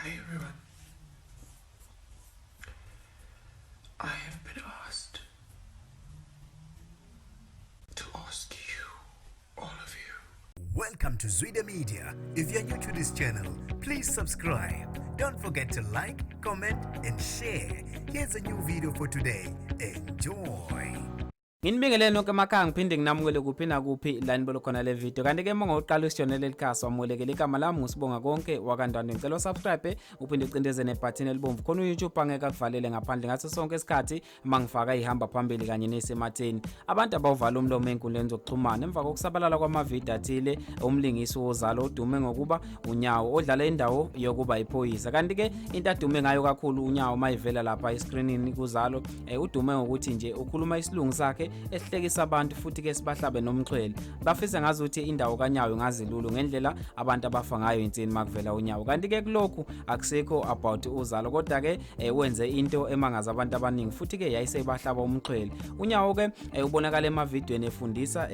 Hi everyone. I have been asked to ask you, all of you. Welcome to Zwida Media. If you're new to this channel, please subscribe. Don't forget to like, comment and share. Here's a new video for today. Enjoy. Nginibingelele nonke emakhaya ngiphinde nginamukele kuphi nakuphi la nibolo khona le video kanti ke monga uqala usijone leli khasi wamulekele igama lami ngusibonga konke wakandwani ngicela subscribe uphinde ucindeze nebutton elibomvu khona uYouTube angeke akuvalele ngaphandle ngaso sonke isikhathi mangifaka ihamba phambili kanye nesematheni abantu abawuvala umlomo enkundleni zokuxhumana emva kokusabalala kwamavideo athile umlingisi owoZALO udume ngokuba unyawo odlala indawo yokuba iphoyisa kanti ke into adume ngayo kakhulu unyawo mayivela lapha escreenini kuZALO udume ngokuthi nje ukhuluma isilungu sakhe esihlekisa abantu futhi ke sibahlabe nomxhwele bafisa ngazi ukuthi indawo kanyawo ngazilulu ngendlela abantu abafa ngayo insini makuvela unyawo kanti ke kulokhu akusekho about uZALO kodwa ke wenze into emangaza abantu abaningi futhi ke yayisebahlaba umxhwele unyawo ke ubonakala emavidweni efundisa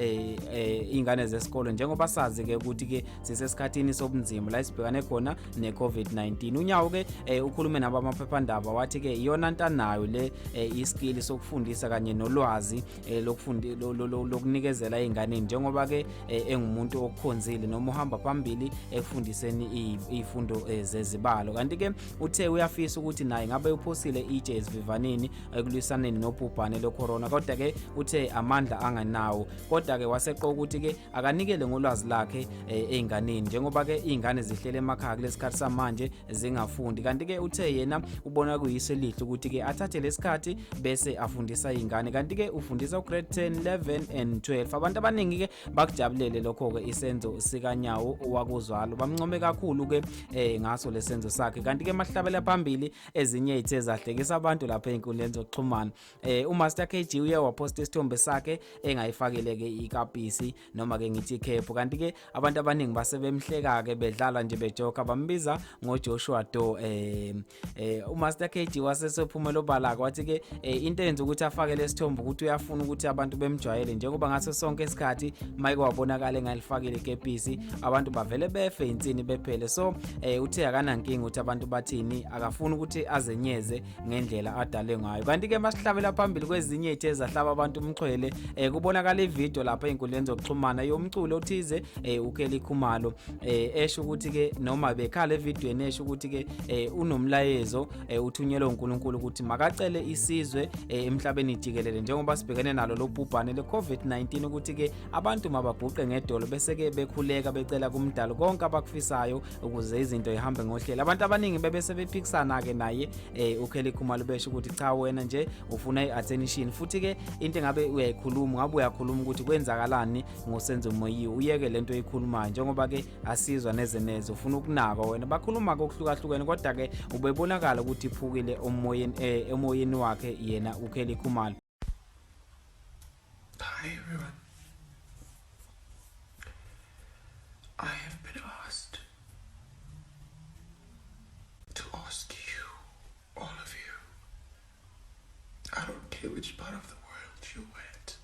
ingane zesikole njengoba sazi ke ukuthi ke sisesikhathini sobunzima la sibhekane khona neCovid-19 unyawo ke ukhulume nabamaphephandaba wathi ke iyona ntanayo le iskill sokufundisa kanye nolwazi lokunikezela izingane njengoba ke engumuntu okukhonzile noma uhamba phambili ekufundiseni izifundo zezibalo kanti ke uthe uyafisa ukuthi naye ngabe uphosile itshe esivivaneni ekulwisaneni nobhubhane lecorona kodwa ke uthe amandla anganawo kodwa ke waseqoqa ukuthi ke akanikele ngolwazi lakhe einganeni njengoba ke izingane zihlele emakhaya kulesikhathi samanje zingafundi kanti ke uthe yena ubona kuyiso elihle ukuthi ke athathe lesikhathi bese afundisa izingane kanti ke ufundisa grade 10, 11 and 12 abantu abaningi ke bakujabulele lokho ke isenzo sikanyawo wakuZALO bamncome kakhulu ke ngaso lesenzo sakhe kanti ke mahlabela phambili ezinye izithe zahlekisa abantu lapha einkundleni zokuxhumana uMasterKG uye waposta isithombe sakhe engayifakile ke ikapisi noma ke ngithi ikhephu kanti ke abantu abaningi basebemhleka ke bedlala nje bejoka bambiza ngoJoshua Do uMasterKG wasesephumela obalaka wathi ke into enza ukuthi afake lesithombe ukuthi uyafuna ukuthi abantu bemjwayele njengoba ngaso sonke isikhathi mayike wabonakala engalifakile ikepisi abantu bavele befe insini bephele so uthe akanankinga ukuthi abantu bathini akafuna ukuthi azenyeze ngendlela adale ngayo kanti ke masihlabela phambili kwezinye izithe zahlaba abantu umxhwele kubonakala ivideo lapha einkundleni zokuxhumana yomculo othize uKELLY KHUMALO esho ukuthi ke noma bekhala evidweni esho ukuthi ke unomlayezo uthunyelwe uNkulunkulu ukuthi makacele isizwe emhlabeni jikelele njengoba sibhekene nalo lobhubhane leCovid-19 ukuthi ke abantu mababhuqe ngedolo bese ke bekhuleka becela kumdalo konke abakufisayo ukuze izinto zihambe ngohlelo abantu abaningi bebese bephikisana ke naye uKELLY KHUMALO besho ukuthi cha wena nje ufuna iattention futhi ke into ngabe uyayikhuluma ngabe uyakhuluma ukuthi kwenzakalani ngosenzo moyi uyeke lento eyikhulumayo njengoba ke asizwa neze ufuna ukunaka wena bakhuluma kokuhlukahlukene kodwa ke ubebonakala ukuthi iphukile emoyeni wakhe yena uKELLY KHUMALO. Hi everyone. I have been asked to ask you, all of you. I don't care which part of the world you went.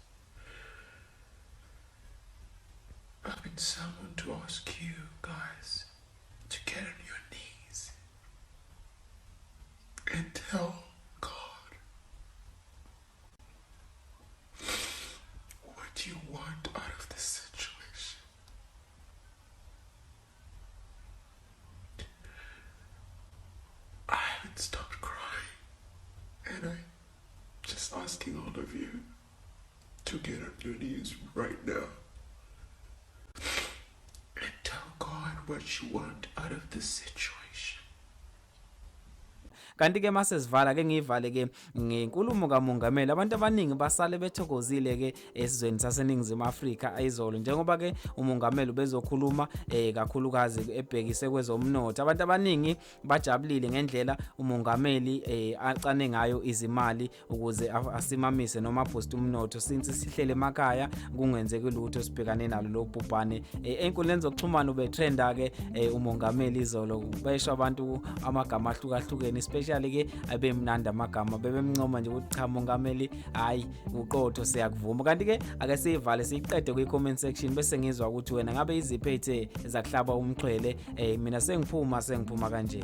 I've been summoned to ask you guys to get on your knees and tell God what you want out of this situation. I haven't stopped crying, and I'm just asking all of you to get on your knees right now and tell God what you want out of this situation. kanti ke masesivala ke ngivale ke ngenkulumo kamongameli abantu abaningi basale bethokozile ke esizweni saseningizimu Afrika ayizolo njengoba ke umongameli bezokhuluma kakhulukazi ebhekise kwezomnotho abantu abaningi bajabulile ngendlela umongameli acane ngayo izimali ukuze asimamise noma boost umnotho since sihlele emakhaya kungenzeki lutho sibhekane nalo lobhubhane einkundleni zokuxhumana ubetrenda ke umongameli izolo besho abantu amagama ahlukahlukene especially ke abemnandi amagama bebemncoma nje ukuthi cha mongameli hayi uqotho siyakuvuma kanti ke ake sivale siqede kwi-comment section bese ngizwa ukuthi wena ngabe iziphethe zakuhlaba umxhwele mina sengiphuma kanje.